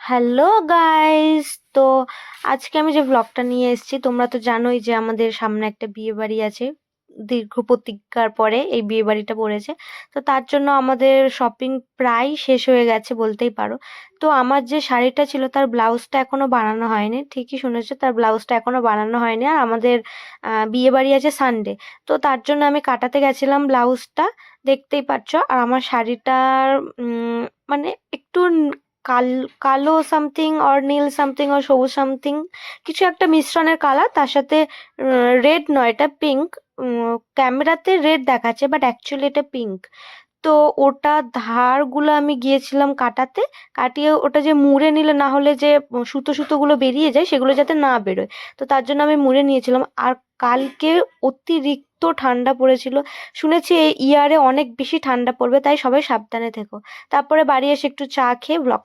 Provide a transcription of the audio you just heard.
Hello guys. তো আজকে আমি যে ব্লগটা নিয়ে এসেছি, তোমরা তো জানোই যে আমাদের সামনে একটা বিয়ে বাড়ি আছে। দীর্ঘ প্রতীক্ষার পরে এই বিয়ে বাড়িটা পড়েছে। তো তার জন্য আমাদের শপিং প্রায় শেষ হয়ে গেছে বলতেই পারো। তো আমার যে শাড়িটা ছিল তার ব্লাউজটা এখনো বানানো হয়নি, ঠিকই শুনেছো, তার ব্লাউজটা এখনো বানানো হয়নি। আর আমাদের বিয়ে বাড়ি আছে সানডে। তো তার জন্য আমি কাটাতে গেছিলাম ব্লাউজটা, দেখতেই পাচ্ছ। আর আমার শাড়িটার মানে একটু কাল কালো সামথিং অর নীল সামথিং অর সবুজ সামথিং, কিছু একটা মিশ্রণের কালার। তার সাথে রেড নয়, এটা পিঙ্ক। ক্যামেরাতে রেড দেখাচ্ছে বাট অ্যাকচুয়ালি এটা পিঙ্ক। তো ওটা ধারগুলো আমি গিয়েছিলাম কাটাতে, কাটিয়ে ওটা যে মুড়ে নিলে, না হলে যে সুতো সুতোগুলো বেরিয়ে যায় সেগুলো যাতে না বেরোয়, তো তার জন্য আমি মুড়ে নিয়েছিলাম। আর কালকে অতিরিক্ত ঠান্ডা পড়েছিল, শুনেছি এই ইয়ারে অনেক বেশি ঠান্ডা পড়বে, তাই সবাই সাবধানে থেকো। তারপরে বাড়ি এসে একটু চা খেয়ে ব্লগ